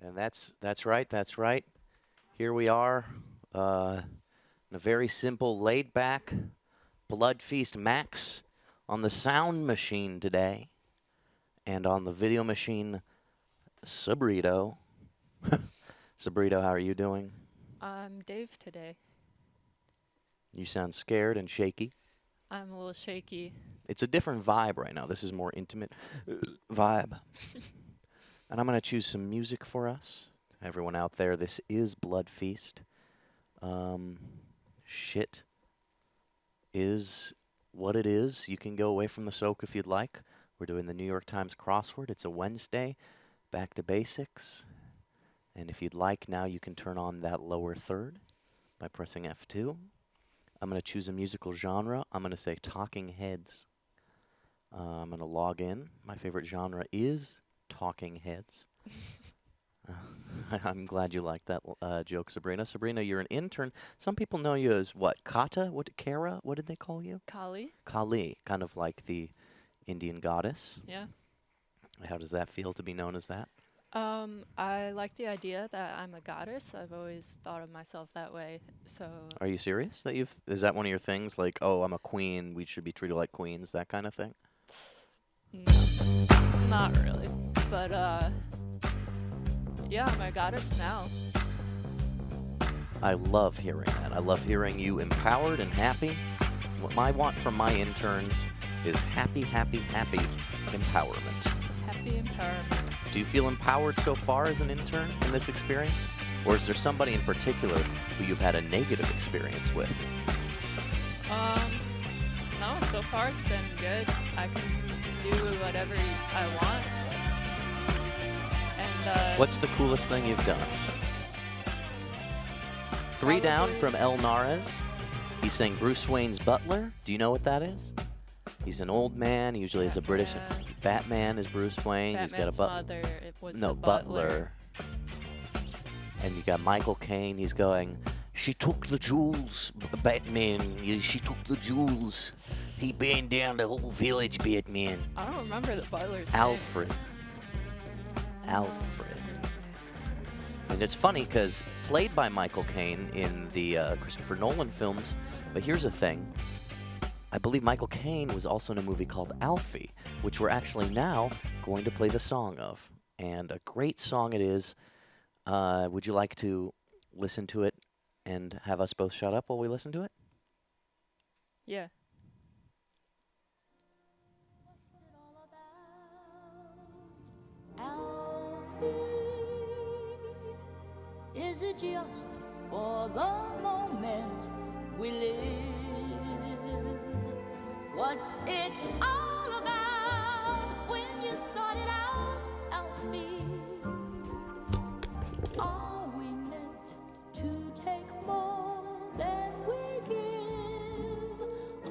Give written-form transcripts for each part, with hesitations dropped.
And that's right. That's right. Here we are, in a very simple, laid-back Bloodfeast Max on the sound machine today, and on the video machine, Sabrina. Sabrina, how are you doing? I'm Dave today. You sound scared and shaky. I'm a little shaky. It's a different vibe right now. This is more intimate vibe. And I'm going to choose some music for us. Everyone out there, this is Bloodfeast. Shit is what it is. You can go away from the soak if you'd like. We're doing the New York Times crossword. It's a Wednesday. Back to basics. And if you'd like, now you can turn on that lower third by pressing F2. I'm going to choose a musical genre. I'm going to say Talking Heads. I'm going to log in. My favorite genre is Talking Heads. I'm glad you liked that joke, Sabrina. Sabrina, you're an intern. Some people know you as what? Kata? Kara? What did they call you? Kali? Kali, kind of like the Indian goddess. Yeah. How does that feel to be known as that? I like the idea that I'm a goddess. I've always thought of myself that way. So Are you serious? Is that one of your things? Like, oh, I'm a queen. We should be treated like queens. That kind of thing. no, not really. But yeah, I'm a goddess now. I love hearing that. I love hearing you empowered and happy. What I want from my interns is happy, happy, happy empowerment. Happy empowerment. Do you feel empowered so far as an intern in this experience? Or is there somebody in particular who you've had a negative experience with? No, so far it's been good. I can do whatever I want. And What's the coolest thing you've done? Three down Probably- from El Nares. He's saying Bruce Wayne's butler. Do you know what that is? He's an old man. He usually has a British. Batman. Batman is Bruce Wayne. He's got a Batman's butler. mother was No, the butler. And you got Michael Caine. He's going, she took the jewels, Batman. She took the jewels. He burned down the whole village, Batman. I don't remember the butler's name. Alfred. Alfred. And it's funny because played by Michael Caine in the Christopher Nolan films, but here's the thing. I believe Michael Caine was also in a movie called Alfie, which we're actually now going to play the song of. And a great song it is. Would you like to listen to it and have us both shut up while we listen to it? Yeah. Is it just for the moment we live? What's it all about when you sort it out, Alfie? Are we meant to take more than we give?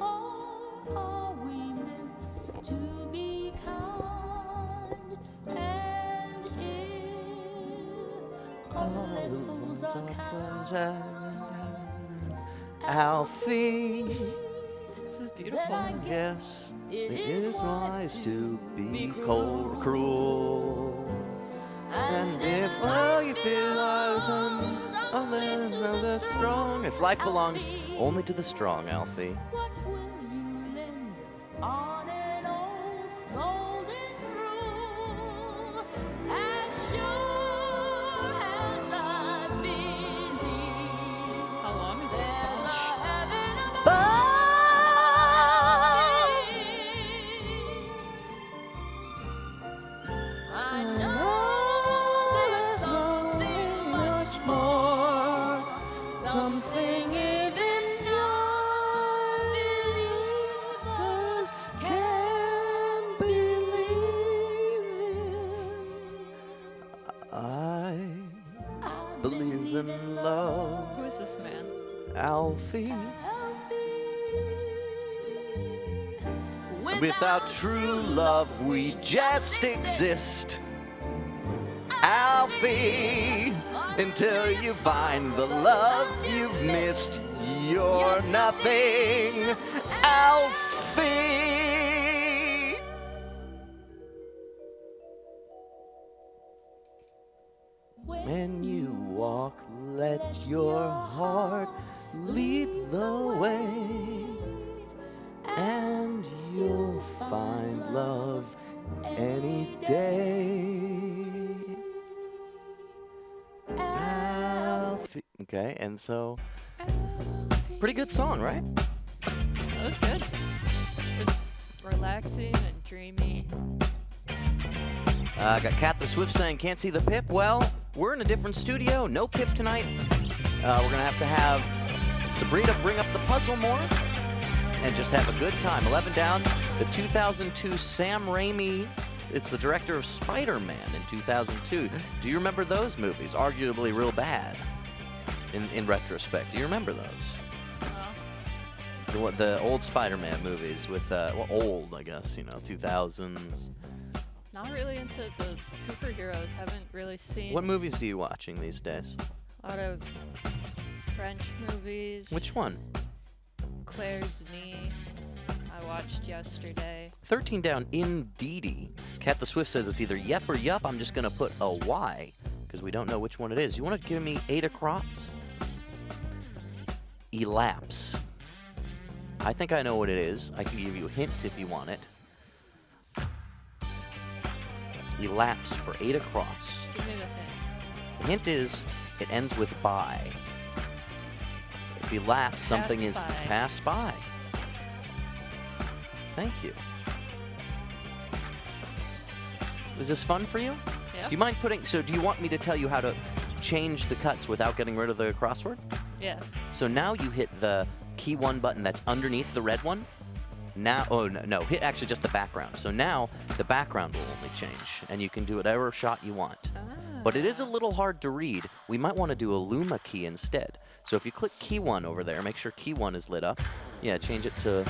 Or are we meant to be kind? And if only fools are kind, Alfie. This is beautiful. then I Yes, it it is is wise to be cruel. cruel. And if all you feel is others of the strong. If life belongs only to the strong, Alfie. What will you lend on an old golden rule? As sure as I believe, How long is this there's a song? heaven above. But I know there's something much more, something even non-believers can believe in. I believe in love, Who is this man? Alfie. Without true love, we just exist. Alfie, until you find the love you've missed, you're nothing. Alfie. When you walk, let your heart lead the way, and you'll find love any day. Okay, and so, pretty good song, right? That was good. It was relaxing and dreamy. Got Kat the Swift saying, can't see the Pip. Well, we're in a different studio. No Pip tonight. We're going to have Sabrina bring up the puzzle more and just have a good time. 11 down. The 2002 Sam Raimi. It's the director of Spider-Man in 2002. Do you remember those movies? Arguably real bad in retrospect. Do you remember those? The old Spider-Man movies with, well, old, I guess, 2000s. Not really into those superheroes. Haven't really seen What movies do you watching these days? a lot of French movies. Which one? Claire's Knee. I watched yesterday. 13 down, Indeedy. Kat the Swift says it's either yep or yup. I'm just going to put a Y because we don't know which one it is. You want to give me 8 across? Elapse. I think I know what it is. I can give you a hint if you want it. Elapse for 8 across. Give me the hint. The hint is it ends with by. If elapse, something is by. passed by. Thank you. Is this fun for you? Yeah. Do you mind putting, so do you want me to tell you how to change the cuts without getting rid of the crossword? Yeah. So now you hit the key 1 button that's underneath the red one. Now, oh no, hit actually just the background. So now the background will only change and you can do whatever shot you want. But it is a little hard to read. We might want to do a Luma key instead. So if you click key 1 over there, make sure key 1 is lit up. Yeah, change it to,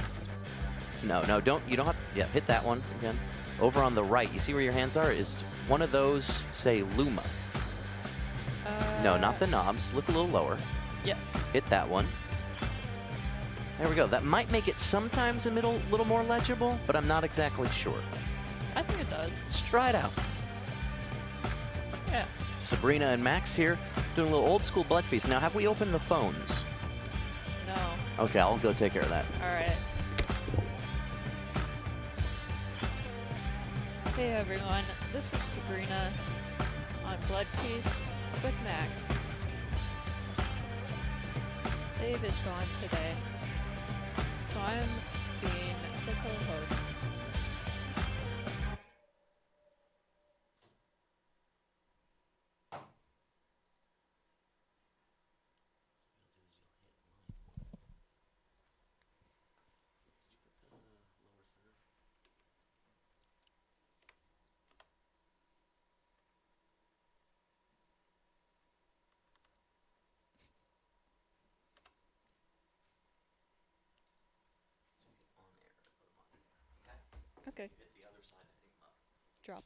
no, you don't have, yeah, hit that one again. Over on the right, you see where your hands are? Is one of those, say, Luma? No, not the knobs. Look a little lower. Yes. Hit that one. There we go. That might make it sometimes a little more legible, but I'm not exactly sure. I think it does. Let's try it out. Yeah. Sabrina and Max here, doing a little old school Bloodfeast. Now, have we opened the phones? No. Okay, I'll go take care of that. All right. Hey everyone, this is Sabrina on Bloodfeast with Max. Dave is gone today, so I'm being the co-host. Okay. Drop.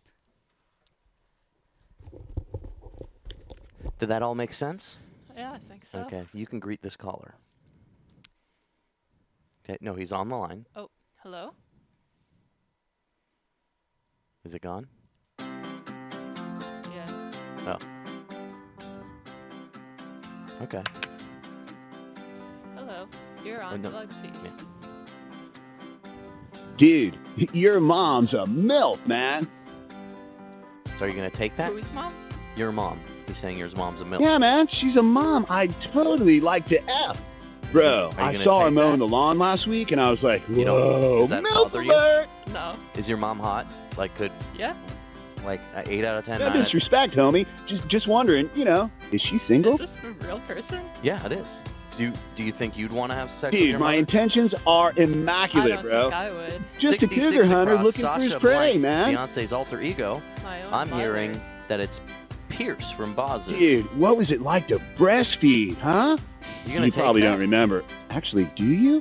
Did that all make sense? Yeah, I think so. Okay, you can greet this caller. Okay, no, he's on the line. Oh, hello? Is it gone? Yeah. Oh. Okay. Hello. You're on no. Bloodfeast. Yeah. Dude, your mom's a MILF, man. So are you going to take that? Who's mom? Your mom. He's saying your mom's a milk. Yeah, man, she's a mom. I'd totally like to F. Bro, Are you I gonna saw her take mowing that? the lawn last week, and I was like, You don't- whoa, does that MILF bother you? alert! No. Is your mom hot? Like, could, Yeah? like, 8 out of 10? No 9 out of 10? disrespect, homie. Just wondering, is she single? Is this a real person? Yeah, it is. Do you think you'd want to have sex with Dude, your my mother? intentions are I immaculate, don't bro. think I would. Just a 66 cougar hunter across, looking Sasha for his prey, Blank, man. Beyonce's alter ego. My own I'm mother. hearing that it's Pierce from Boz's. Dude, what was it like to breastfeed, huh? You gonna You take probably that? don't remember. Actually, do you?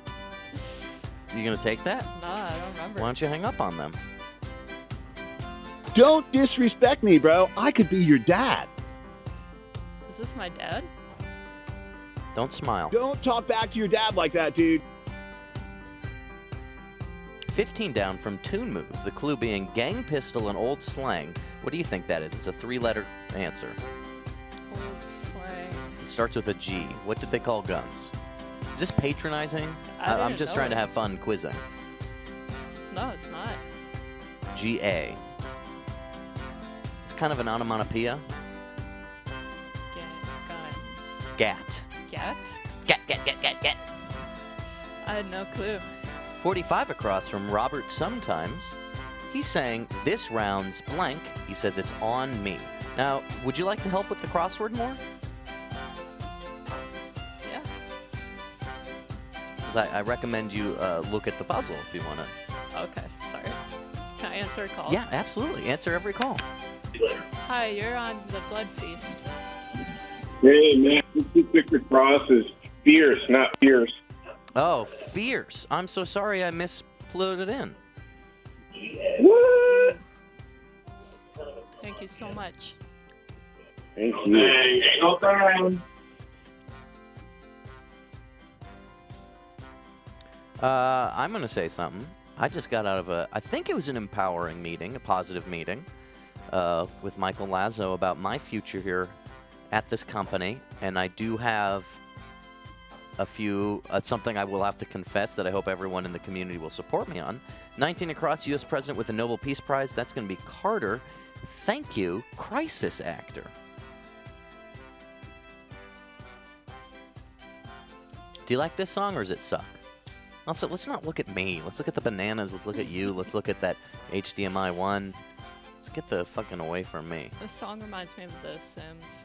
You gonna take that? Nah, I don't remember. Why don't you hang up on them? Don't disrespect me, bro. I could be your dad. Is this my dad? Don't smile. Don't talk back to your dad like that, dude. 15 down from Toon Moves. The clue being gang pistol and old slang. What do you think that is? It's a 3-letter answer. Starts with a G. What did they call guns? Is this patronizing? I'm didn't just know trying to it. have fun quizzing. No, it's not. G-A. It's kind of an onomatopoeia. Guns. Gat. Gat? Gat. I had no clue. 45 across from Robert sometimes. He's saying, this round's blank. He says it's on me. Now, would you like to help with the crossword more? Yeah. 'Cause I recommend you look at the puzzle if you want to. Okay, sorry. Can I answer a call? Yeah, absolutely. Answer every call. Hi, you're on the Bloodfeast. Hey, man, this Pacific Cross is fierce, not fierce. Oh, fierce. I'm so sorry I misput it in. What? Thank you so much. Thank you. Hey, no problem. I'm going to say something. I just got out of I think it was an empowering meeting, a positive meeting, with Michael Lazo about my future here at this company. And I do have something I will have to confess that I hope everyone in the community will support me on. 19 across, U.S. President with the Nobel Peace Prize. That's going to be Carter. Thank you, crisis actor. Do you like this song, or does it suck? Also, let's not look at me. Let's look at the bananas. Let's look at you. Let's look at that HDMI 1. Let's get the fucking away from me. This song reminds me of The Sims.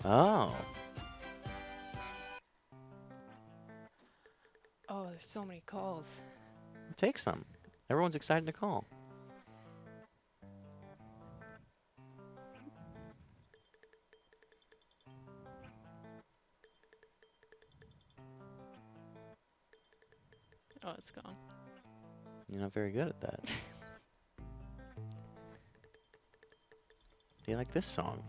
Oh. Oh, there's so many calls. Take some. Everyone's excited to call. Oh, it's gone. You're not very good at that. Do you like this song?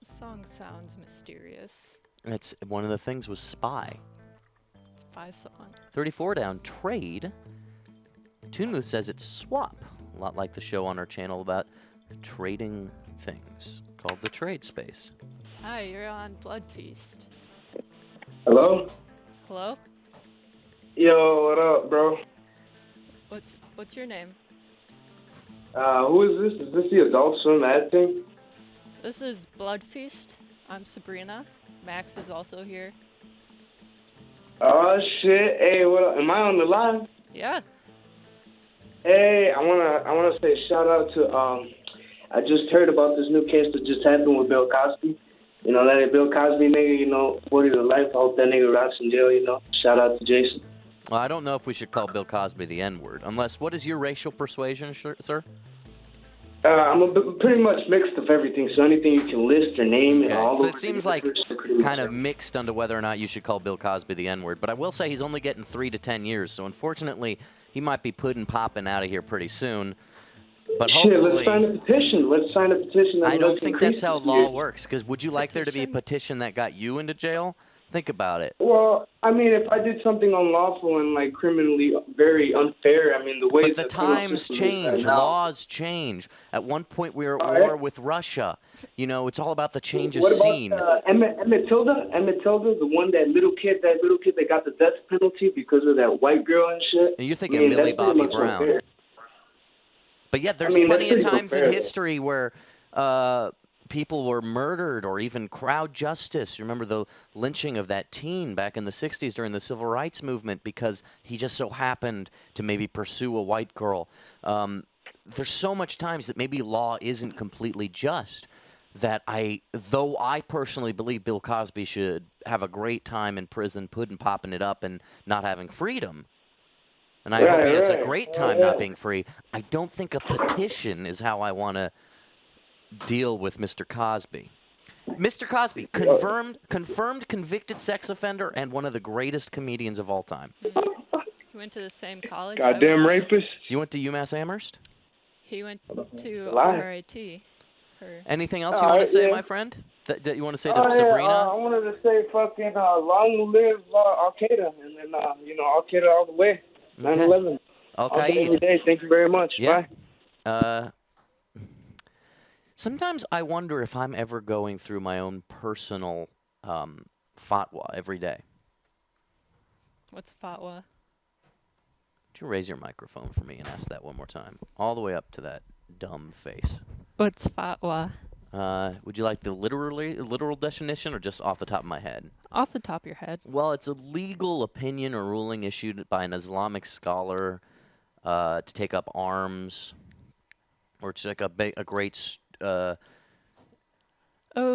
The song sounds mysterious. It's one of the things was spy. Spy song. 34 down, trade. Toonmouth says it's swap. A lot like the show on our channel about trading things called The Trade Space. Hi, you're on Bloodfeast. Hello? Hello? Yo, what up, bro? What's your name? Who is this? Is this the Adult Swim ad thing? This is Bloodfeast. I'm Sabrina. Max is also here. Oh, shit. Hey, what up? Am I on the line? Yeah. Hey, I wanna say shout out to, I just heard about this new case that just happened with Bill Cosby. You know, that Bill Cosby nigga, 40 to life. I hope that nigga rots in jail, Shout out to Jason. Well, I don't know if we should call Bill Cosby the N-word, unless, what is your racial persuasion, sir? I'm pretty much mixed of everything, so anything you can list or name and all So over it seems the like universe, I pretty much kind of am. mixed onto whether or not you should call Bill Cosby the N-word. But I will say he's only getting 3 to 10 years, so unfortunately he might be pudding popping out of here pretty soon. But Shit, let's hopefully, sign a petition. Let's sign a petition. I and don't let's think increase that's how this law year. works. Because would you like there to be a petition that got you into jail? Think about it. Well, I mean, if I did something unlawful and like criminally very unfair, I mean, the way But the times change, laws change. At one point, we were at war with Russia. It's all about the change of What scene. about Emmett Tilda, the one that little kid that got the death penalty because of that white girl and shit. And you're thinking I mean, Millie that's pretty Bobby much Brown. unfair. But yet, there's I mean, plenty of that's pretty times in unfair, though. history where people were murdered or even crowd justice. Remember the lynching of that teen back in the 60s during the Civil Rights Movement because he just so happened to maybe pursue a white girl. There's so much times that maybe law isn't completely just that though I personally believe Bill Cosby should have a great time in prison, pudding popping it up and not having freedom. And I hope he has a great time not being free. I don't think a petition is how I want to deal with Mr. Cosby. Mr. Cosby, confirmed convicted sex offender and one of the greatest comedians of all time. He went to the same college. I Goddamn went to. rapist. You went to UMass Amherst? He went to Lie. RIT. Anything else you want to say, my friend? That you want to say to Sabrina? I wanted to say fucking long live Al-Qaeda, and then, Al-Qaeda all the way. 9/11. All day, every Okay. day. Thank you very much. Yeah. Bye. Sometimes I wonder if I'm ever going through my own personal fatwa every day. What's fatwa? Would you raise your microphone for me and ask that one more time? All the way up to that dumb face. What's fatwa? Would you like the literal definition or just off the top of my head? Off the top of your head. Well, it's a legal opinion or ruling issued by an Islamic scholar to take up arms or to take a great... Oh,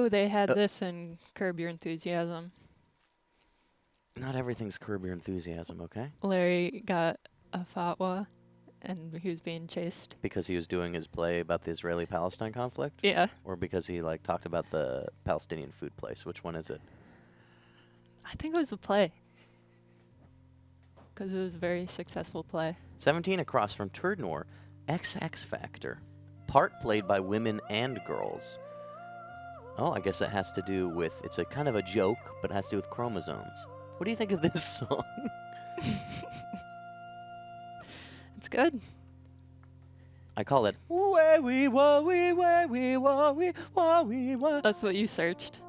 they had this in Curb Your Enthusiasm. not everything's Curb Your Enthusiasm, okay? Larry got a fatwa, and he was being chased. Because he was doing his play about the Israeli-Palestine conflict? Yeah. Or because he talked about the Palestinian food place? Which one is it? I think it was a play. Because it was a very successful play. 17 across from Turdnor, XX Factor. Part played by women and girls. Oh, I guess that has to do with, it's a kind of a joke, but it has to do with chromosomes. What do you think of this song? It's good. I call it wah wee wah wee wah wee wah wee wah wee wah. That's what you searched.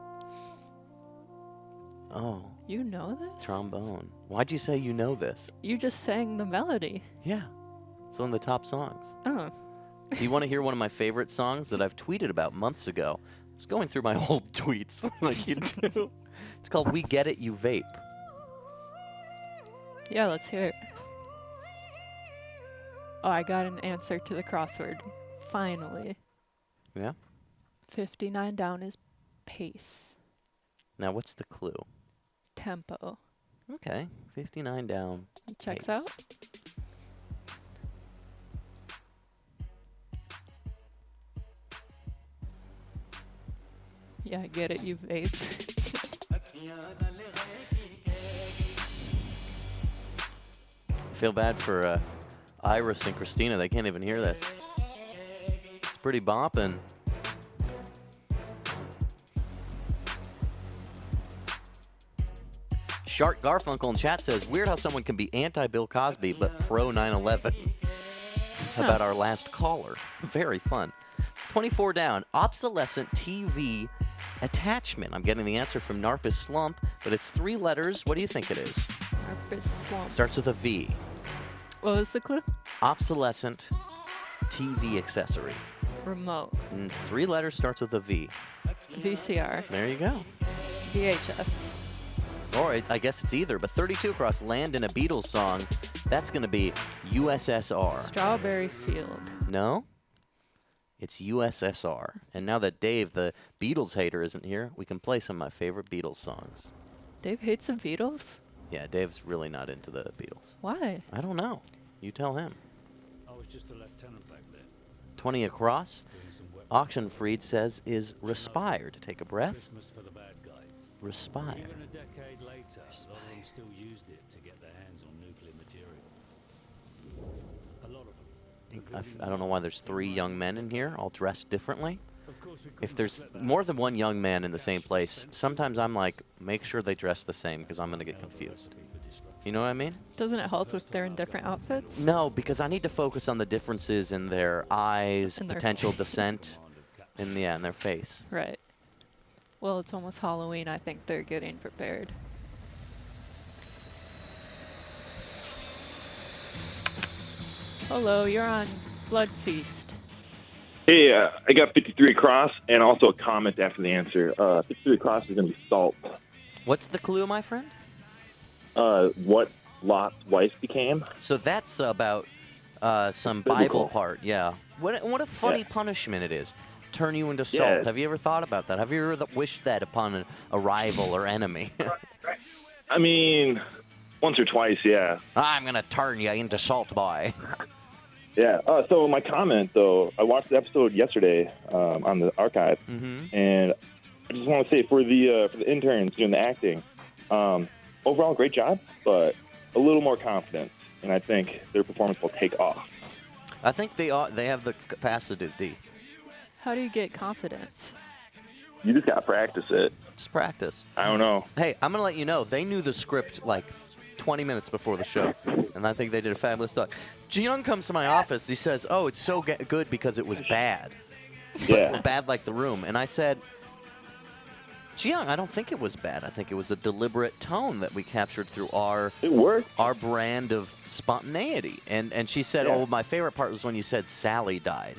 Oh, You know this? trombone. Why'd you say you know this? You just sang the melody. Yeah, it's one of the top songs. Oh. Do you want to hear one of my favorite songs that I've tweeted about months ago? I was going through my old tweets like you do. It's called We Get It, You Vape. Yeah, let's hear it. Oh, I got an answer to the crossword. Finally. Yeah? 59 down is pace. Now, what's the clue? Tempo. Okay, 59 down. Checks pace. out. Yeah, I get it, you vape. Feel bad for Iris and Christina. They can't even hear this. It's pretty bopping. Shark Garfunkel in chat says, weird how someone can be anti-Bill Cosby but pro 9/11. How about our last caller? Very fun. 24 down. Obsolescent TV attachment. I'm getting the answer from Narpus Slump, but it's 3 letters. What do you think it is? Narpus Swamp. Starts with a V. What was the clue? Obsolescent TV accessory. Remote. And 3 letters, starts with a V. VCR. There you go. VHS. Or I guess it's either, but 32 across, land in a Beatles song. That's going to be USSR. Strawberry Field. No? It's USSR. And now that Dave, the Beatles hater, isn't here, we can play some of my favorite Beatles songs. Dave hates the Beatles? Yeah, Dave's really not into the Beatles. Why? I don't know. You tell him. I was just a lieutenant back then. 20 across. Doing some weapons. Auction Freed says is respire. To take a breath. Christmas for the bad guys. Respire. Even a decade later, a lot of them still used it to get their hands on nuclear material. A lot of them. I don't know why there's 3 young men in here, all dressed differently. Of course, we If couldn't there's just let that more than one young man in the same place, sometimes I'm like, make sure they dress the same because I'm going to get happen. confused. Recipe for destruction. You know what I mean? Doesn't it help if they're in different outfits? No, because I need to focus on the differences in their eyes, In their potential face. descent, in their face. Right. Well, it's almost Halloween. I think they're getting prepared. Hello, you're on Bloodfeast. Hey, I got 53 across and also a comment after the answer. 53 across is going to be salt. What's the clue, my friend? What Lot's wife became. So that's about some Biblical. Bible part, yeah. What a funny punishment it is. Turn you into salt. Yeah. Have you ever thought about that? Have you ever wished that upon a rival or enemy? I mean, once or twice, yeah. I'm going to turn you into salt, boy. Yeah. So my comment, though, I watched the episode yesterday on the archive, Mm-hmm. and I just want to say for the interns doing the acting, overall great job, but a little more confidence, and I think their performance will take off. I think they have the capacity. How do you get confidence? You just got to practice it. Just practice. I don't know. Hey, I'm going to let you know, they knew the script like 20 minutes before the show, and I think they did a fabulous job. Ji Young comes to my office. He says, oh, it's so good because it was bad. Yeah. bad like The Room. And I said, Jiyoung, I don't think it was bad. I think it was a deliberate tone that we captured through It worked. our brand of spontaneity. And she said, Yeah. oh, my favorite part was when you said Sally died.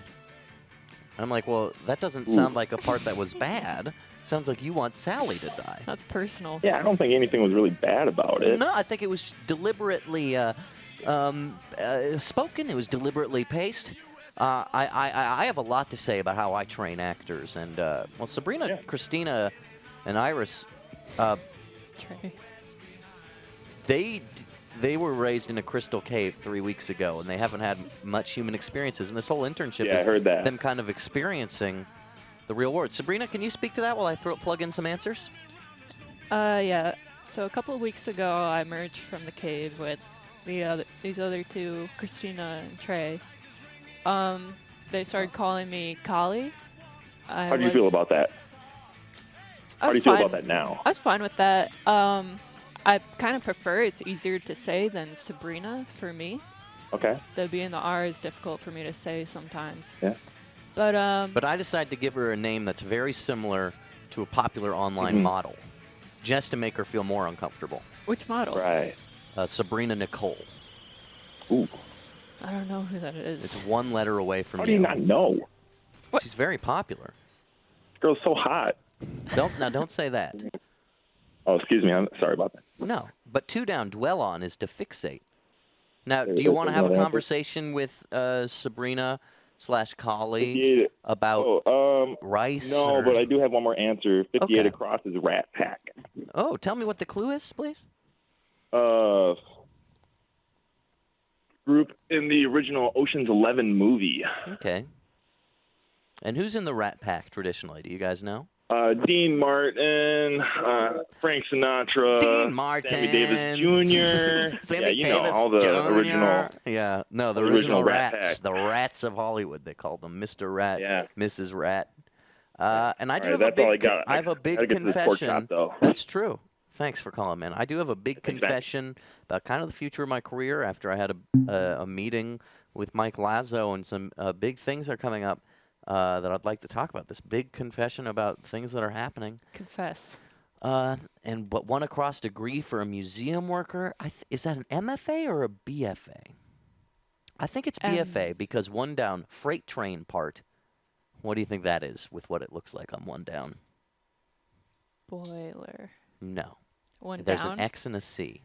And I'm like, well, that doesn't sound like a part that was bad. Sounds like you want Sally to die. That's personal. Yeah, I don't think anything was really bad about it. No, I think it was deliberately spoken. It was deliberately paced. I have a lot to say about how I train actors. And, well, Sabrina, Christina, and Iris, Trey. they were raised in a crystal cave 3 weeks ago, and they haven't had much human experiences. And this whole internship Yeah, I is heard that. them kind of experiencing the real world. Sabrina, can you speak to that while I plug in some answers? Yeah. So a couple of weeks ago, I emerged from the cave with these other two, Christina and Trey. They started calling me Kali. How do you feel about that? How do you feel about that now? I was fine with that. I kind of prefer it's easier to say than Sabrina for me. Okay. The B and the R is difficult for me to say sometimes. Yeah. But I decided to give her a name that's very similar to a popular online model, just to make her feel more uncomfortable. Which model? Right. Sabrina Nicole. Ooh. I don't know who that is. It's one letter away from How do you not know? What? She's very popular. This girl's so hot. Don't say that. Oh, excuse me. I'm sorry about that. No, but two down, dwell on is to fixate. Now, do you That's want to have a another answer. conversation with Sabrina / Kali 58. about Oh, rice? no, or- but I do have one more answer. 58 Okay. across is Rat Pack. Oh, tell me what the clue is, please. Group in the original Ocean's 11 movie. Okay. And who's in the Rat Pack traditionally? Do you guys know? Dean Martin, Frank Sinatra, Dean Martin, Sammy Davis Jr. Sammy yeah, you know, Davis all the Jr.. original. Yeah, no, the the original original Rat rats, Pack. the rats of Hollywood. They called them Mr. Rat, Yeah. Mrs. Rat. And I do All right, have a that's big. all I got. I have a Gotta big get to this pork confession. chop, though. That's true. Thanks for calling, man. I do have a big Thanks, man. confession about kind of the future of my career after I had a meeting with Mike Lazo, and some big things are coming up that I'd like to talk about. This big confession about things that are happening. Confess. And but one across degree for a museum worker. Is that an MFA or a BFA? I think it's BFA because one down, freight train part. What do you think that is with what it looks like on one down? Boiler. No. One There's down. an X and a C.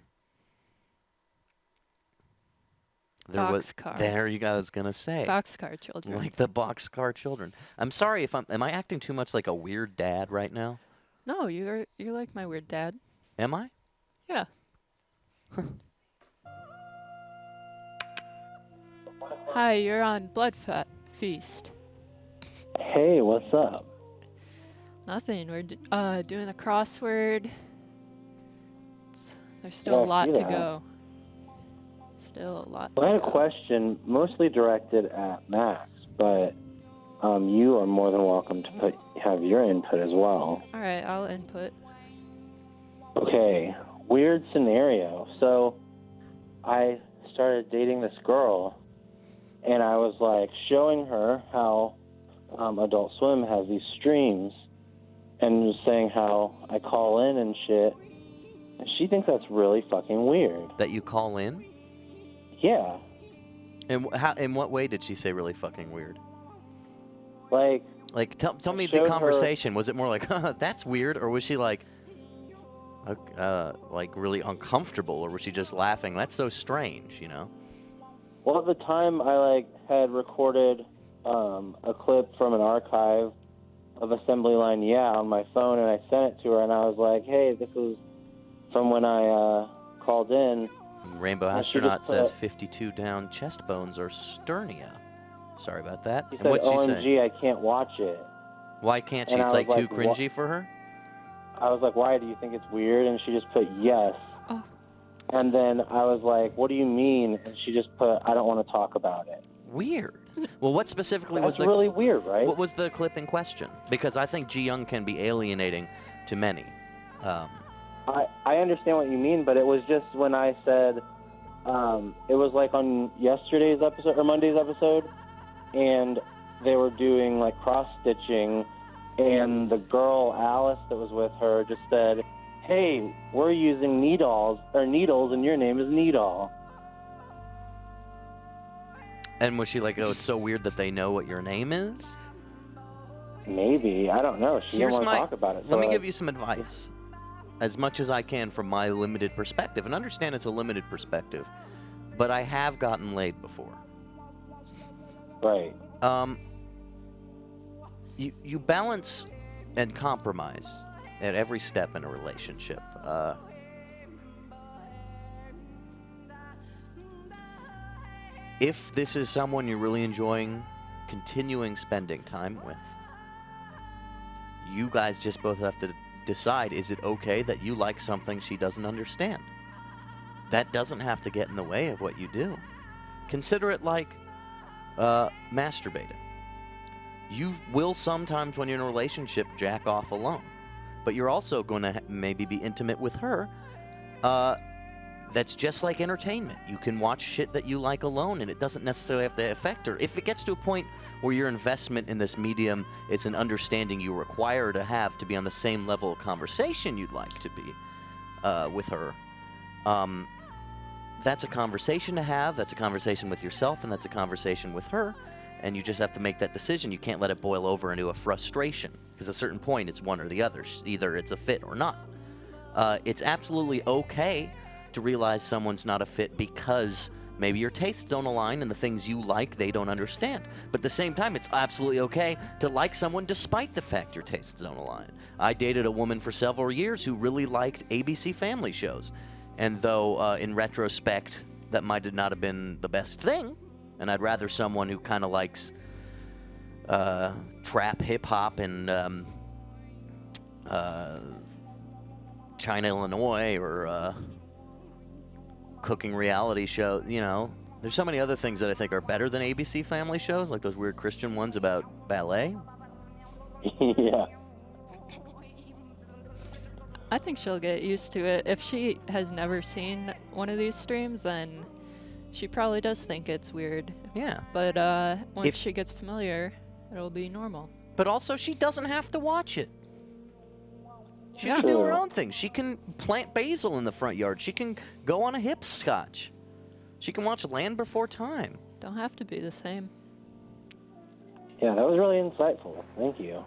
Boxcar. There you go. I was gonna say. Boxcar children. Like the boxcar children. I'm sorry if am I acting too much like a weird dad right now? No, you're like my weird dad. Am I? Yeah. Hi, you're on Bloodfeast. Hey, what's up? Nothing. We're doing a crossword. There's still Yeah, a I lot see to that. go. Still a lot Well, I to had a go. question mostly directed at Max, but you are more than welcome to have your input as well. All right, I'll input. Okay, weird scenario. So I started dating this girl, and I was like showing her how Adult Swim has these streams, and was saying how I call in and shit, and she thinks that's really fucking weird. That you call in? Yeah, And how? In what way did she say really fucking weird? like Like, tell me the showed her- conversation. Was it more like, that's weird, or was she like really uncomfortable, or was she just laughing? That's so strange, you know? well, at the time I had recorded a clip from an archive of Assembly Line Yeah on my phone, and I sent it to her, and I was like, hey, this was from when I called in. And Rainbow And she Astronaut just says put- 52 down chest bones or sternia. Sorry about that. She And said, what'd she OMG, say? I can't watch it. Why can't she? and I It's was like too like, wha- cringy for her? I was like, why, do you think it's weird? And she just put yes. Oh. And then I was like, what do you mean? And she just put, I don't want to talk about it. Weird. Well, what specifically That's was the really weird, right? what was the clip in question? Because I think Ji Young can be alienating to many. I understand what you mean, but it was just when I said, it was like on yesterday's episode or Monday's episode, and they were doing like cross stitching, and the girl Alice that was with her just said, "Hey, we're using needles, and your name is Needle." And was she like, "Oh, it's so weird that they know what your name is"? Maybe, I don't know. She didn't want to talk about it. Let me so, give you some advice, as much as I can from my limited perspective, and understand it's a limited perspective, but I have gotten laid before. Right. You balance and compromise at every step in a relationship. If this is someone you're really enjoying continuing spending time with, you guys just both have to decide, is it okay that you like something she doesn't understand? That doesn't have to get in the way of what you do. Consider it like masturbating. You will sometimes, when you're in a relationship, jack off alone. But you're also going to maybe be intimate with her. That's just like entertainment. You can watch shit that you like alone, and it doesn't necessarily have to affect her. If it gets to a point where your investment in this medium is an understanding you require to have to be on the same level of conversation you'd like to be with her, that's a conversation to have. That's a conversation with yourself, and that's a conversation with her. And you just have to make that decision. You can't let it boil over into a frustration, because at a certain point, it's one or the other. Either it's a fit or not. It's absolutely okay to realize someone's not a fit because maybe your tastes don't align and the things you like they don't understand. But at the same time, it's absolutely okay to like someone despite the fact your tastes don't align. I dated a woman for several years who really liked ABC Family shows. And though in retrospect that might not have been the best thing, and I'd rather someone who kind of likes trap hip-hop and China, Illinois, or cooking reality show, you know. There's so many other things that I think are better than ABC Family shows, like those weird Christian ones about ballet. Yeah. I think she'll get used to it. If she has never seen one of these streams, then she probably does think it's weird. Yeah. But once she gets familiar, it'll be normal. But also, she doesn't have to watch it. She Yeah. can do her own thing. She can plant basil in the front yard. She can go on a hipscotch. She can watch Land Before Time. Don't have to be the same. Yeah, that was really insightful. Thank you.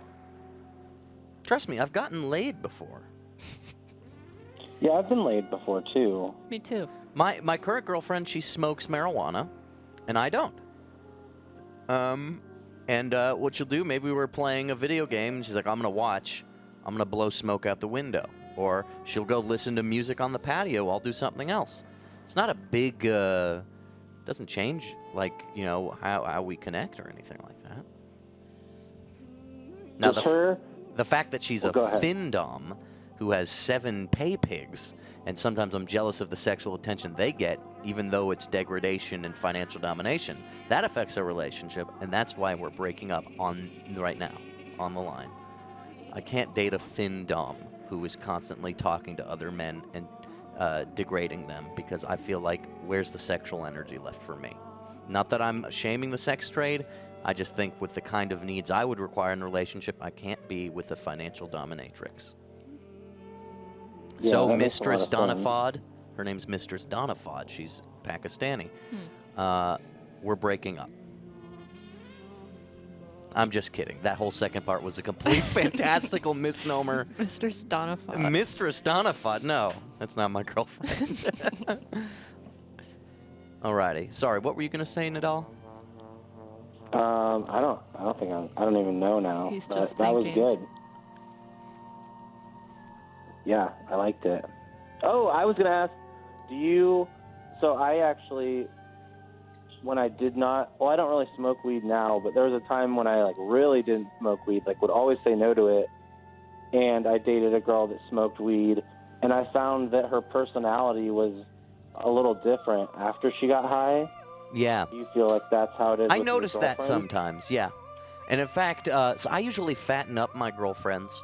Trust me, I've gotten laid before. Yeah, I've been laid before, too. Me too. My current girlfriend, she smokes marijuana, and I don't. And what she'll do, maybe we're playing a video game, and she's like, I'm going to watch. I'm going to blow smoke out the window. Or she'll go listen to music on the patio. I'll do something else. It's not a big, doesn't change, like, you know, how we connect or anything like that. Now, the fact that she's a findom who has 7 pay pigs, and sometimes I'm jealous of the sexual attention they get, even though it's degradation and financial domination, that affects our relationship, and that's why we're breaking up right now, on the line. I can't date a findom who is constantly talking to other men and degrading them, because I feel like, where's the sexual energy left for me? Not that I'm shaming the sex trade, I just think with the kind of needs I would require in a relationship, I can't be with a financial dominatrix. Yeah, So that makes a lot Mistress of sense. Donafod, her name's Mistress Donafod, she's Pakistani. We're breaking up. I'm just kidding. That whole second part was a complete fantastical misnomer. Mistress Donafod. Mistress Donafod, no, that's not my girlfriend. Alrighty. Sorry, what were you gonna say, Nadal? I don't even know now. He's but just that was thinking. good. Yeah, I liked it. Oh, I was going to ask, so I actually, when I did not, well, I don't really smoke weed now, but there was a time when I, like, really didn't smoke weed, like, would always say no to it, and I dated a girl that smoked weed, and I found that her personality was a little different after she got high. Yeah. Do you feel like that's how it is? I with your notice that girlfriend? sometimes, yeah. And in fact, so I usually fatten up my girlfriends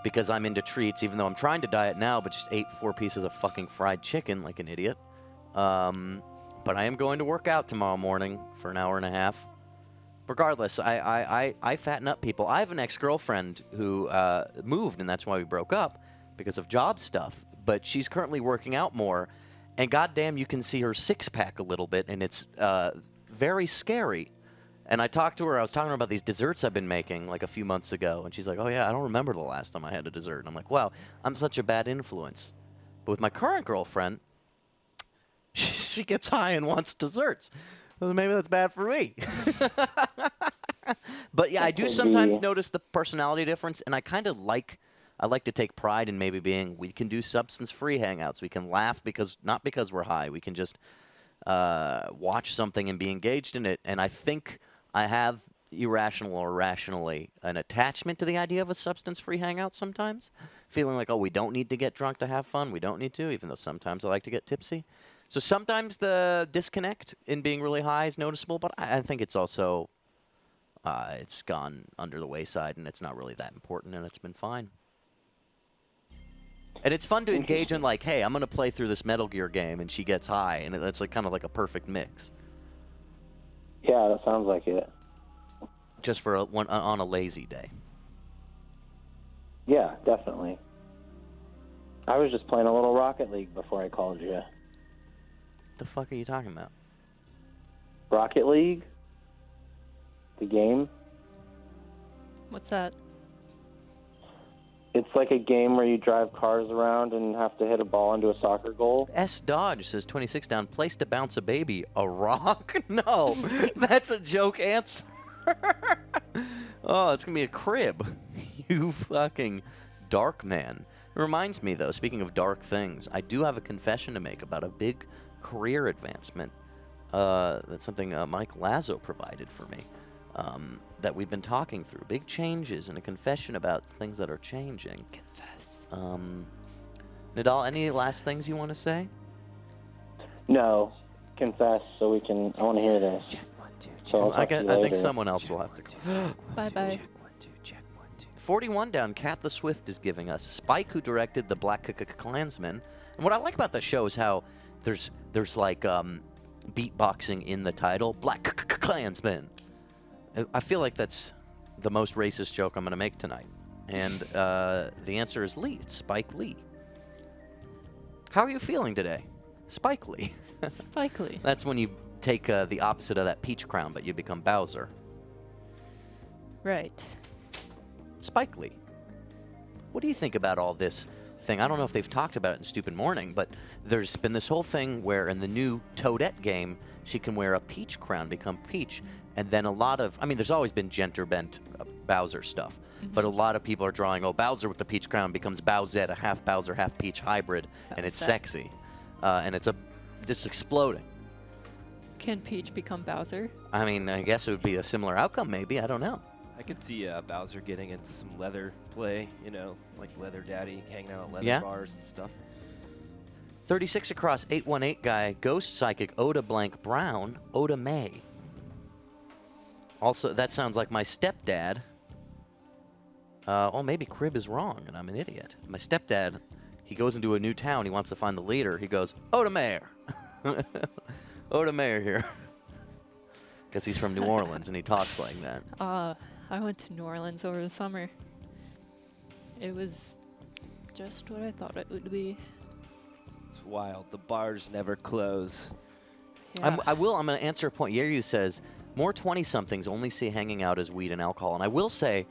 because I'm into treats, even though I'm trying to diet now, but just ate 4 pieces of fucking fried chicken like an idiot. But I am going to work out tomorrow morning for an hour and a half. Regardless, I fatten up people. I have an ex-girlfriend who moved, and that's why we broke up, because of job stuff. But she's currently working out more, and goddamn, you can see her six-pack a little bit, and it's very scary. And I talked to her. I was talking to her about these desserts I've been making like a few months ago, and she's like, "Oh yeah, I don't remember the last time I had a dessert." And I'm like, "Wow, I'm such a bad influence." But with my current girlfriend, she gets high and wants desserts. Well, maybe that's bad for me. But yeah, I do sometimes notice the personality difference, and I kind of I like to take pride in maybe being, we can do substance-free hangouts. We can laugh not because we're high. We can just watch something and be engaged in it. And I think I have, irrational or rationally, an attachment to the idea of a substance-free hangout sometimes. Feeling like, oh, we don't need to get drunk to have fun. We don't need to, even though sometimes I like to get tipsy. So sometimes the disconnect in being really high is noticeable, but I think it's also, it's gone under the wayside, and it's not really that important, and it's been fine. And it's fun to engage in, like, hey, I'm going to play through this Metal Gear game, and she gets high, and it's like kind of like a perfect mix. Yeah, that sounds like it. Just for on a lazy day. Yeah, definitely. I was just playing a little Rocket League before I called you. The fuck are you talking about? Rocket League? The game? What's that? It's like a game where you drive cars around and have to hit a ball into a soccer goal. S. Dodge says 26 down. Place to bounce a baby. A rock? No. That's a joke answer. Oh, it's going to be a crib. You fucking dark man. It reminds me, though, speaking of dark things, I do have a confession to make about a big career advancement. That's something Mike Lazo provided for me. That we've been talking through. Big changes and a confession about things that are changing. Confess. Nadal, any last things you want to say? No. Confess so we can... I want to hear this. So I think someone else will have to go. Bye-bye. 41 down, Kat the Swift is giving us Spike, who directed the Black Klansman. And what I like about the show is how there's like beatboxing in the title. Black Klansman. I feel like that's the most racist joke I'm going to make tonight. And the answer is Lee. It's Spike Lee. How are you feeling today? Spike Lee. Spike Lee. That's when you take the opposite of that peach crown, but you become Bowser. Right. Spike Lee. What do you think about all this thing? I don't know if they've talked about it in Stupid Morning, but there's been this whole thing where in the new Toadette game, she can wear a peach crown, become Peach. And then a lot of, there's always been gender bent Bowser stuff. Mm-hmm. But a lot of people are drawing, Bowser with the peach crown becomes Bowsette, a half Bowser, half Peach hybrid. And it's sexy. And it's just exploding. Can Peach become Bowser? I guess it would be a similar outcome, maybe. I don't know. I could see Bowser getting into some leather play, like Leather Daddy, hanging out at leather bars and stuff. 36 across, 818 guy, Ghost Psychic, Oda Blank Brown, Oda May. Also, that sounds like my stepdad. Maybe Crib is wrong, and I'm an idiot. My stepdad, he goes into a new town, he wants to find the leader. He goes, Oda Mayor. Oda Mayor here. Because he's from New Orleans, and he talks like that. I went to New Orleans over the summer. It was just what I thought it would be. It's wild. The bars never close. Yeah. I'm going to answer a point. Yeru says, more 20-somethings only see hanging out as weed and alcohol. And I will say,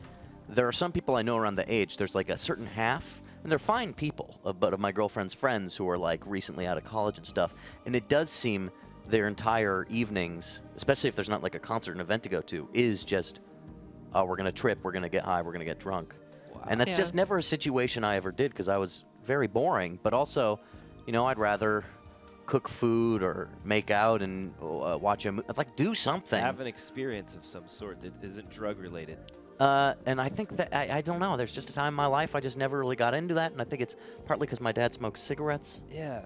there are some people I know around the age, there's like a certain half, and they're fine people, but of my girlfriend's friends who are like recently out of college and stuff. And it does seem their entire evenings, especially if there's not like a concert, an event to go to, is just, we're going to trip, we're going to get high, we're going to get drunk. Wow. And that's just never a situation I ever did because I was very boring. But also, I'd rather cook food or make out and watch a movie. I'd like do something. Have an experience of some sort that isn't drug related. And I think that, I don't know, there's just a time in my life I just never really got into that. And I think it's partly because my dad smokes cigarettes. Yeah.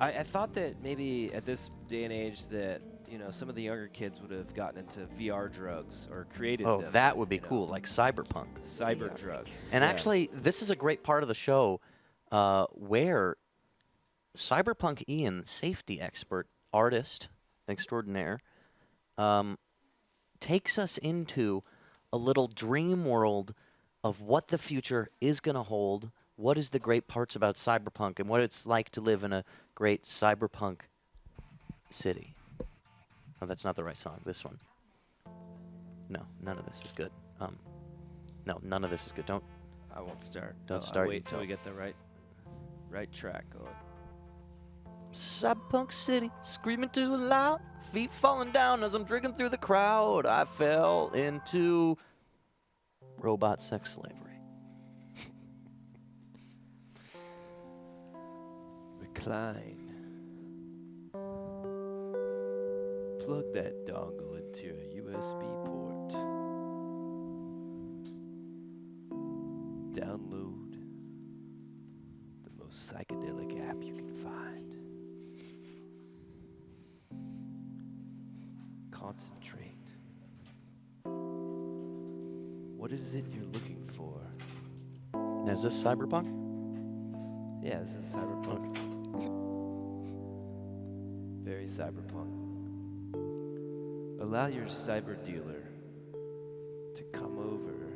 I thought that maybe at this day and age that, some of the younger kids would have gotten into VR drugs or created them. That would be cool, like cyberpunk. Cyber drugs. And actually, this is a great part of the show where Cyberpunk Ian, safety expert, artist extraordinaire, takes us into a little dream world of what the future is going to hold, what is the great parts about cyberpunk, and what it's like to live in a great cyberpunk city. Oh, that's not the right song. This one. No, none of this is good. No, none of this is good. Don't. I won't start. Don't I'll start wait till until- we get the right track going. Cyberpunk city, screaming too loud, feet falling down as I'm drinking through the crowd. I fell into robot sex slavery. Recline. Plug that dongle into a USB port. Download the most psychedelic app you can find. Concentrate. What is it you're looking for? Now, is this cyberpunk? Yeah, this is cyberpunk. Very cyberpunk. Allow your cyber dealer to come over,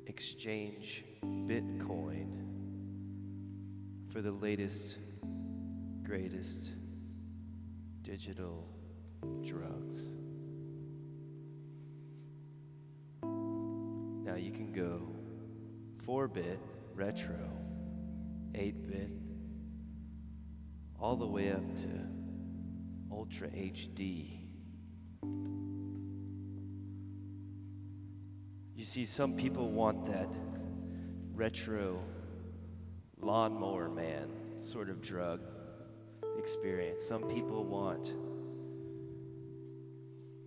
exchange Bitcoin for the latest, greatest digital drugs. Now you can go 4-bit, retro, 8-bit, all the way up to Ultra HD. You see, some people want that retro lawnmower man sort of drug experience. Some people want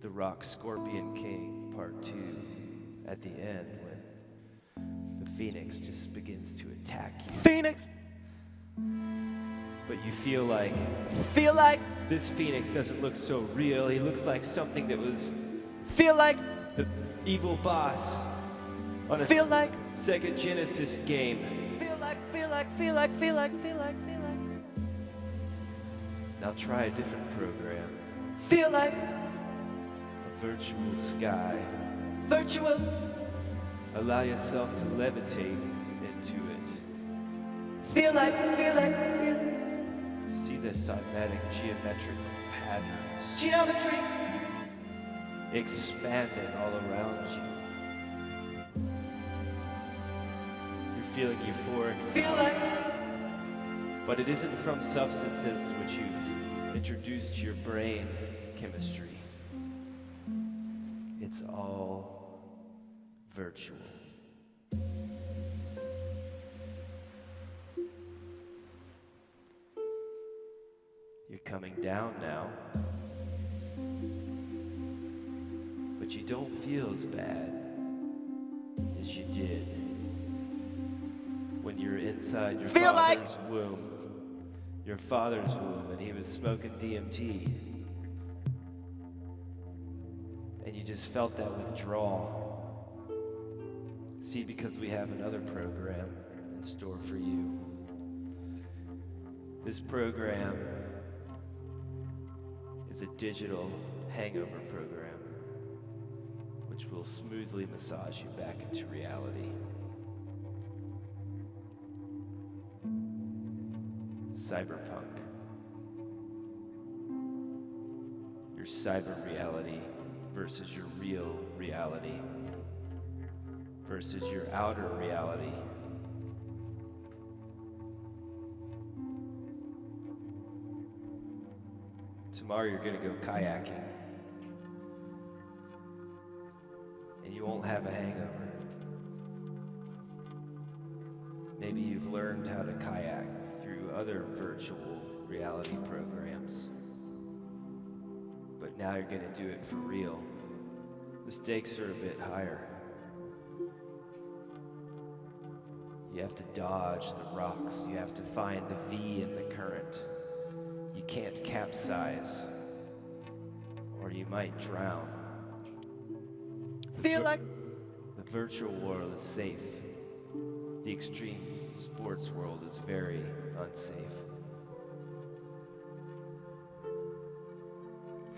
the Rock Scorpion King Part 2 at the end when the Phoenix just begins to attack you. Phoenix! But you feel like this Phoenix doesn't look so real. He looks like something that was the evil boss on a Sega Genesis game. Feel like. Now try a different program. Feel like. A virtual sky. Virtual. Allow yourself to levitate into it. Feel like. See the cymatic geometrical patterns Geometry. expanding all around you. You're feeling euphoric. Feel like. But it isn't from substances which you've introduced to your brain chemistry. It's all virtual. You're coming down now. But you don't feel as bad as you did when you were inside your father's womb. Your father's womb, and he was smoking DMT. And you just felt that withdrawal. See, because we have another program in store for you. This program is a digital hangover program, which will smoothly massage you back into reality. Cyberpunk. Your cyber reality versus your real reality versus your outer reality. Tomorrow you're gonna go kayaking. And you won't have a hangover. Maybe you've learned how to kayak through other virtual reality programs. But now you're gonna do it for real. The stakes are a bit higher. You have to dodge the rocks. You have to find the V in the current. You can't capsize, or you might drown. Feel like. The virtual world is safe. The extreme sports world is very unsafe.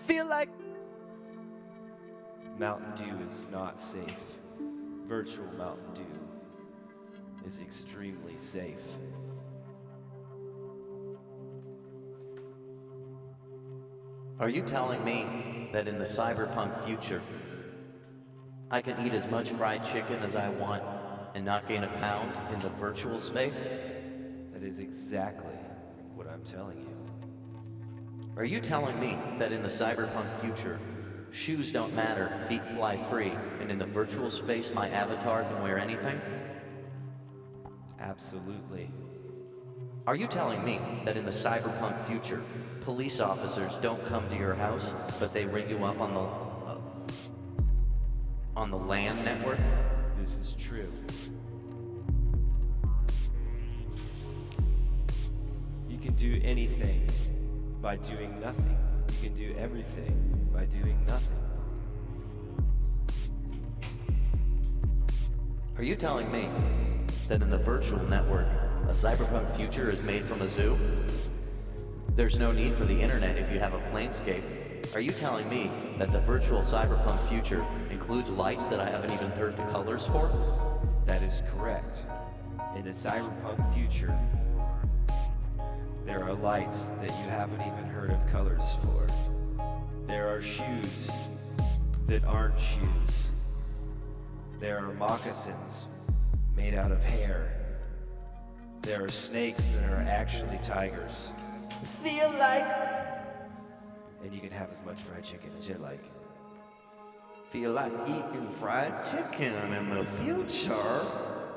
Feel like. Mountain Dew is not safe. Virtual Mountain Dew is extremely safe. Are you telling me that in the cyberpunk future, I can eat as much fried chicken as I want and not gain a pound in the virtual space? That is exactly what I'm telling you. Are you telling me that in the cyberpunk future, shoes don't matter, feet fly free, and in the virtual space my avatar can wear anything? Absolutely. Are you telling me that in the cyberpunk future, police officers don't come to your house, but they ring you up on the LAN network? This is true. You can do anything by doing nothing. You can do everything by doing nothing. Are you telling me that in the virtual network, a cyberpunk future is made from a zoo? There's no need for the internet if you have a planescape. Are you telling me that the virtual cyberpunk future includes lights that I haven't even heard the colors for? That is correct. In a cyberpunk future, there are lights that you haven't even heard of colors for. There are shoes that aren't shoes. There are moccasins made out of hair. There are snakes that are actually tigers. Feel like... And you can have as much fried chicken as you like. Feel like eating fried chicken in the future.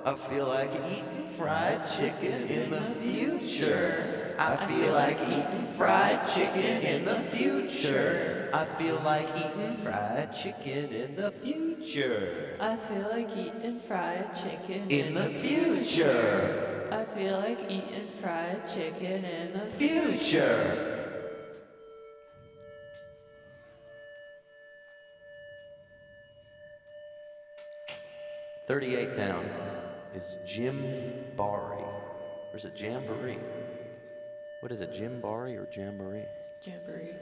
I feel like eating fried chicken in the future. I feel like eating fried chicken in the future. I feel like eating fried chicken in the future. I feel like eating fried chicken In the future. I feel like eating fried chicken in the Future. 38 down is Jim Barry. Or is it Jamboree? What is it, Jim Barry or Jamboree? Jamboree.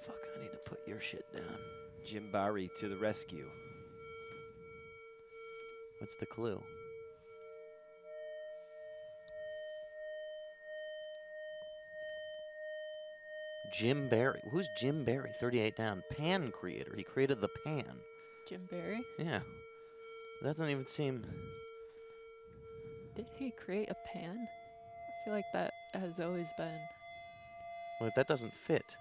Fuck, I need to put your shit down. Jim Barry to the rescue. What's the clue? Jim Barry. Who's Jim Barry? 38 down. Pan creator. He created the pan. Jim Barry? Yeah. Doesn't even seem... Did he create a pan? I feel like that has always been. Well, that doesn't fit.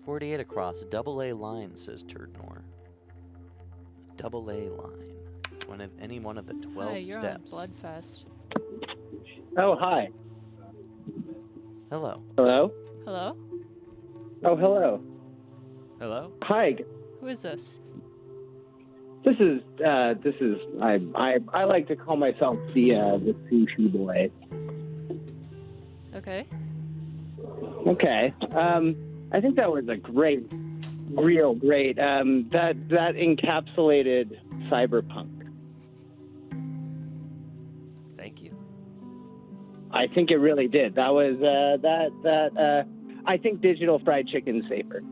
48 across. Double A line, says Turdnor. Double A line. It's one of any one of the 12 Hi, you're steps. on Bloodfest. Oh, hi. Hello. Hello? Hello? Oh, hello. Hello? Hi. Who is this? This is I like to call myself the sushi boy. Okay. Okay. I think that was a real great. That encapsulated cyberpunk. Thank you. I think it really did. That was I think digital fried chicken's safer.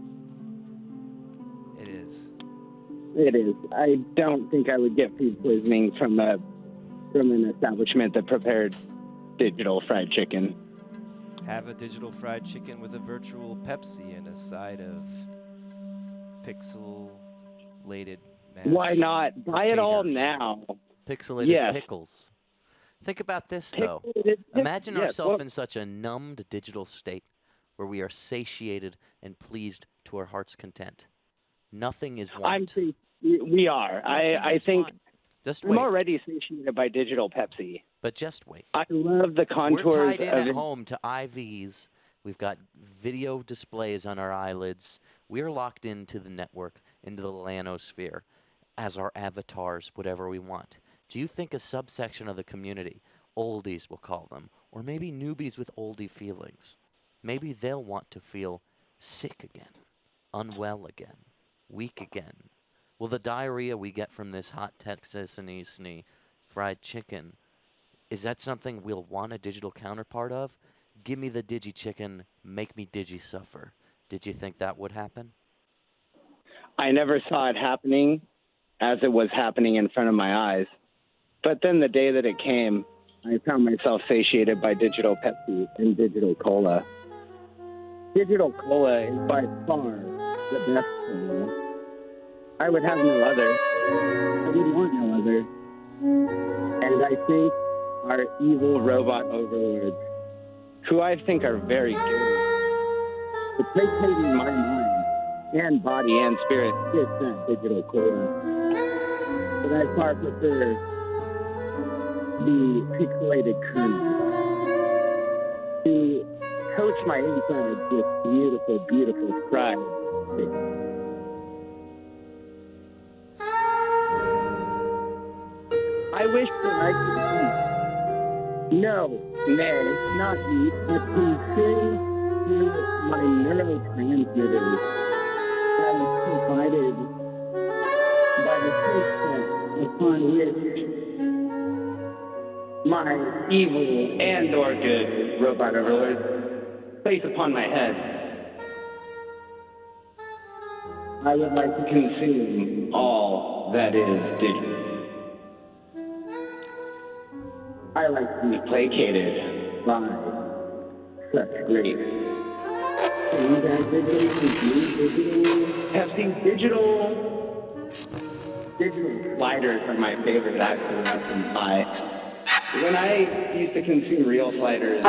It is. It is. I don't think I would get food poisoning from an establishment that prepared digital fried chicken. Have a digital fried chicken with a virtual Pepsi and a side of pixelated mashed Why not? Buy it all potatoes. now. Pixelated Yes. pickles. Think about this, though. Imagine ourselves in such a numbed digital state where we are satiated and pleased to our heart's content. Nothing is want. We are. I think Just I'm wait. already satiated by digital Pepsi. But just wait. I love the contours We're tied in of at it. home to IVs. We've got video displays on our eyelids. We're locked into the network, into the lanosphere, as our avatars, whatever we want. Do you think a subsection of the community, oldies we'll call them, or maybe newbies with oldie feelings, maybe they'll want to feel sick again, unwell again, weak again? Will the diarrhea we get from this hot Texas-y fried chicken, is that something we'll want a digital counterpart of? Give me the digi chicken, make me digi suffer. Did you think that would happen? I never saw it happening as it was happening in front of my eyes. But then the day that it came, I found myself satiated by digital Pepsi and digital cola. Digital cola is by far the best cola. I would have no other. I would want no other. And I think our evil robot overlords, who I think are very good, are placating my mind and body and spirit with that digital cola. But I far prefer the pixelated kernel to coach my insides with beautiful, beautiful fried chicken. I wish that I could eat. No, nay, not eat, but consume through my neurotransmitters that is provided by the taste upon which my evil and or good robot overlord place upon my head. I would like to consume all that is digital. I like to be placated by such great. And you guys have seen digital sliders are my favorite actually I can buy. When I used to consume real sliders,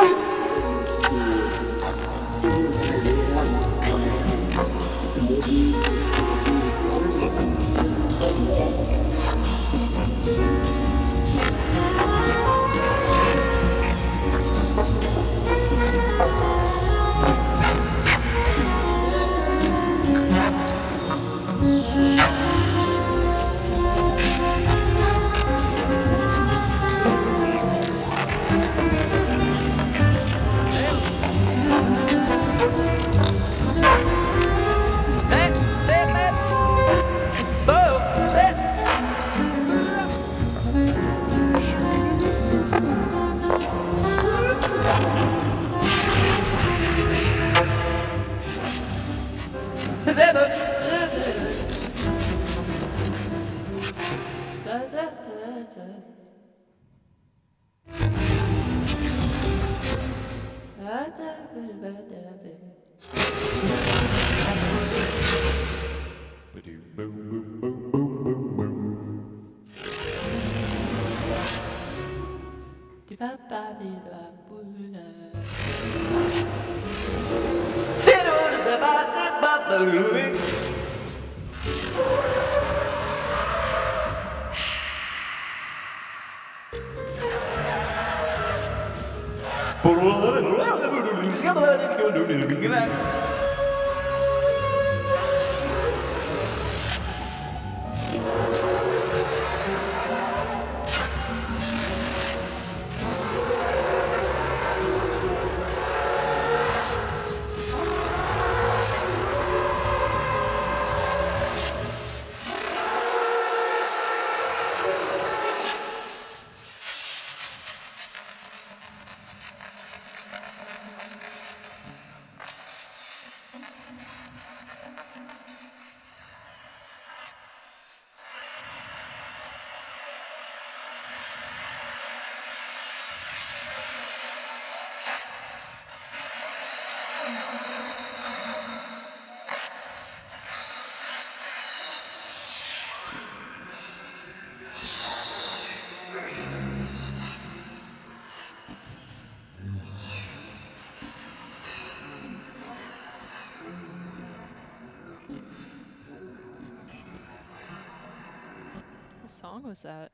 What song was that?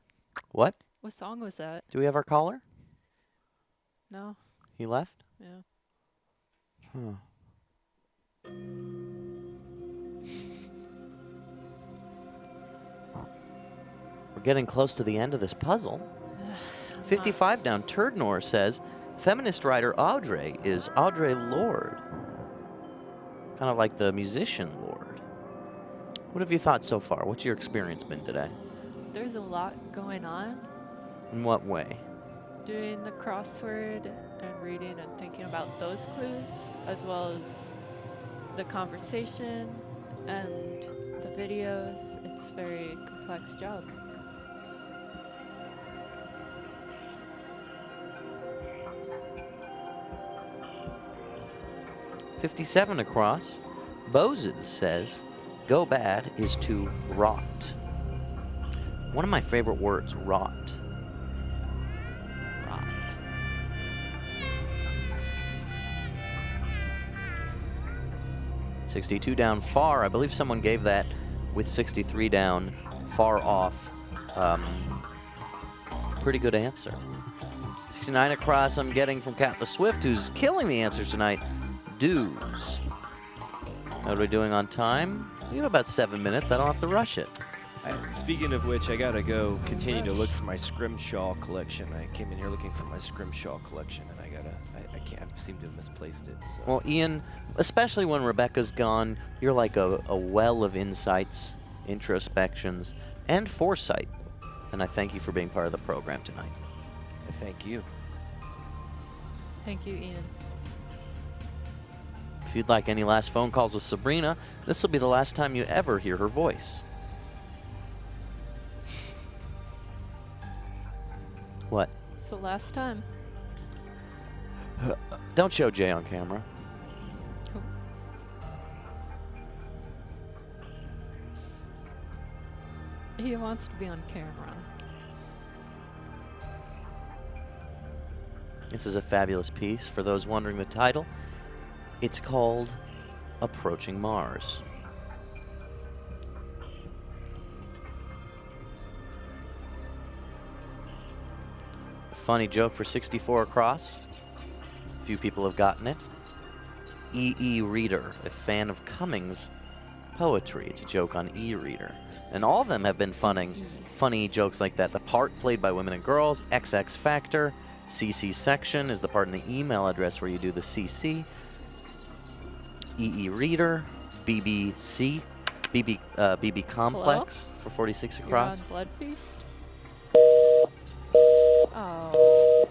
What? What song was that? Do we have our caller? No. He left? Yeah. Huh. We're getting close to the end of this puzzle. 55 down. Turdnor says, feminist writer Audrey is Audre Lorde. Kind of like the musician Lorde. What have you thought so far? What's your experience been today? There's a lot going on. In what way? Doing the crossword and reading and thinking about those clues, as well as the conversation and the videos. It's a very complex job. $57 across. Boses says, go bad is to rot. One of my favorite words, rot. Rot. $62 down far. I believe someone gave that with $63 down far off. Pretty good answer. $69 across I'm getting from Cat the Swift, who's killing the answers tonight. Dues. What are we doing on time? We have about 7 minutes. I don't have to rush it. Speaking of which, I gotta go continue to look for my Scrimshaw collection. I came in here looking for my Scrimshaw collection, and I can't seem to have misplaced it. So. Well, Ian, especially when Rebecca's gone, you're like a well of insights, introspections, and foresight. And I thank you for being part of the program tonight. Thank you. Thank you, Ian. If you'd like any last phone calls with Sabrina, this will be the last time you ever hear her voice. What? It's the last time. Don't show Jay on camera. He wants to be on camera. This is a fabulous piece. For those wondering the title, it's called Approaching Mars. A funny joke for 64 across. A few people have gotten it. Reader, a fan of Cummings' poetry. It's a joke on E-Reader. And all of them have been funny jokes like that. The part played by women and girls, XX Factor, CC section is the part in the email address where you do the CC. Reader, BBC, BB Complex for 46 across. You're on Bloodfeast? Oh.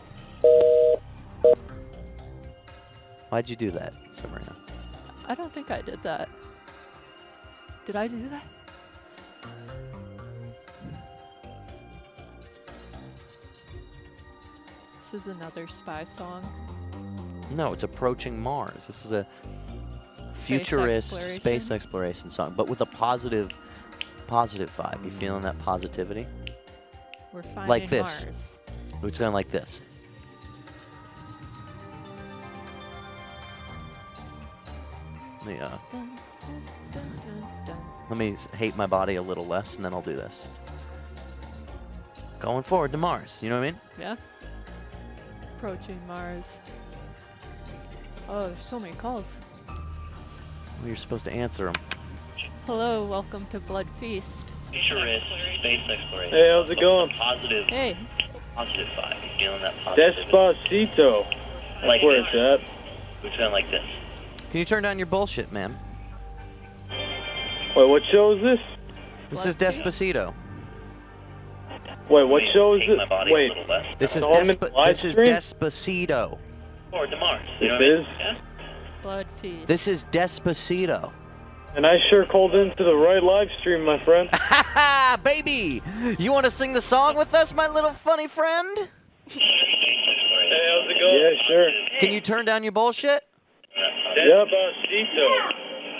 Why'd you do that, Sabrina? I don't think I did that. Did I do that? This is another spy song. No, it's Approaching Mars. This is a futurist space exploration song, but with a positive vibe. You feeling that positivity? We're finding like this. Mars. It's going like this. Yeah. Let me hate my body a little less, and then I'll do this. Going forward to Mars. You know what I mean? Yeah. Approaching Mars. Oh, there's so many calls. Well, you're supposed to answer them. Hello, welcome to Bloodfeast. Futurist space exploration. Hey, how's it going? Positive. Hey. Positive vibe. You feeling that positive? Despacito. Like where this. it's at. We're feeling like this. Can you turn down your bullshit, man? Wait, what show is this? This is Despacito. Wait, what show is this? Wait, this is Despacito. Despacito. Forward to Mars. This is? Yeah? Bloodfeast. This is Despacito. And I sure called into the right live stream, my friend. Ha ha, baby! You want to sing the song with us, my little funny friend? Hey, how's it going? Yeah, sure. Can you turn down your bullshit? Despacito.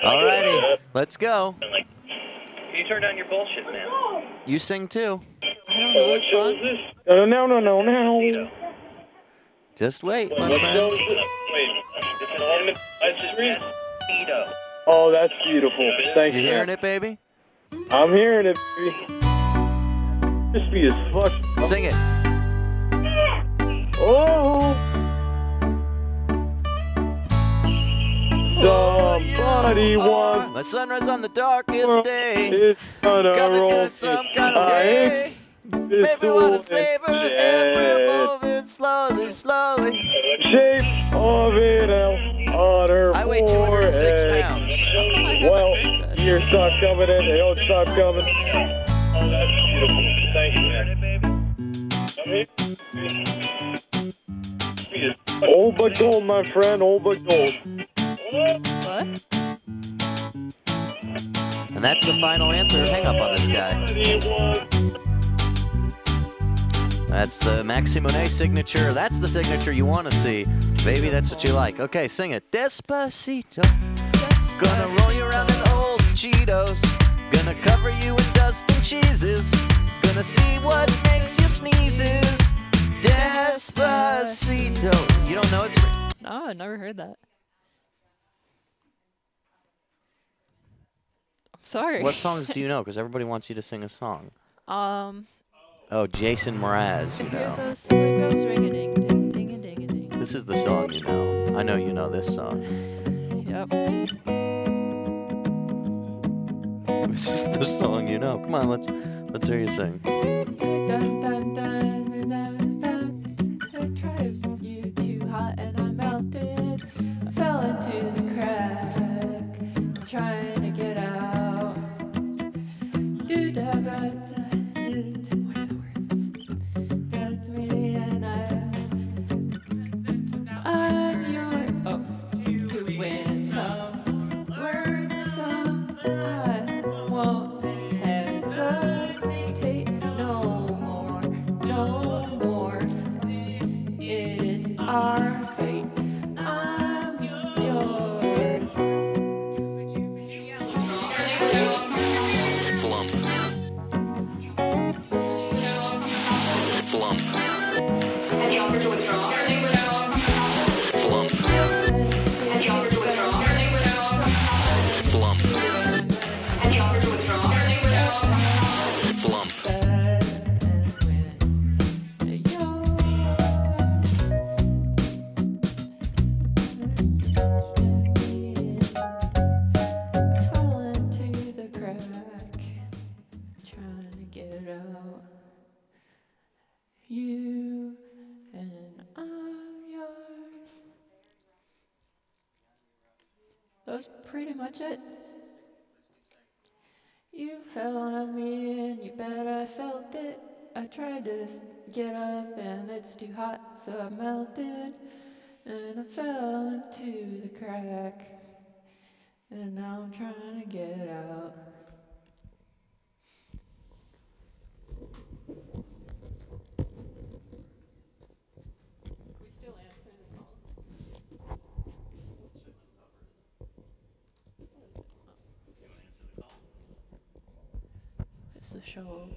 Alrighty, let's go. Can you turn down your bullshit, man? You sing too. I don't know what show is this? No. Just wait, my What friend. show is this? Wait, It's an ultimate live stream. oh, that's beautiful. Thank You you. hearing it, baby? I'm hearing it, baby. Crispy as fuck. Sing it. Oh. Somebody wants My sunrise on the darkest day. it's gonna Got me roll. feeling some kind of way. Make me wanna savor every moment slowly, slowly. Shape of it out on her I weigh 206 forehead. pounds. Well, years stop coming and they don't stop coming. Oh, that's beautiful. Thank you, man. Old but gold, my friend. Old but gold. What? And that's the final answer. Hang up on this guy. That's the Maxi Monet signature. That's the signature you want to see. Baby, that's what you like. Okay, sing it. Despacito. Gonna roll you around in old Cheetos. Gonna cover you in dust and cheeses. Gonna see what makes you sneezes. Despacito. You don't know it's... No, I never heard that. I'm sorry. What songs do you know? Because everybody wants you to sing a song. Oh, Jason Mraz, you know. Those sleigh bells ring-a-ding, ding, ding-a-ding-a-ding. This is the song you know. I know you know this song. Yep. This is the song you know. Come on, let's hear you sing. Dun, dun, dun, I tried you too hot and I melted. I fell into the crack. I'm trying to get out. Do da ba da. What are the words? And I'm your to win some words, some I won't hesitate no more, no more. It is our fate. I'm yours. Flump. Flump. Had the offer to withdraw. Flump. Had the offer to withdraw. Flump. Had the offer to withdraw. Flump. Fall into the crack, trying to get out. You and I'm yours. That's pretty much it. You fell on me and you bet I felt it. I tried to get up and it's too hot, so I melted. And I fell into the crack. And now I'm trying to get out. We still answering the calls. It's the show.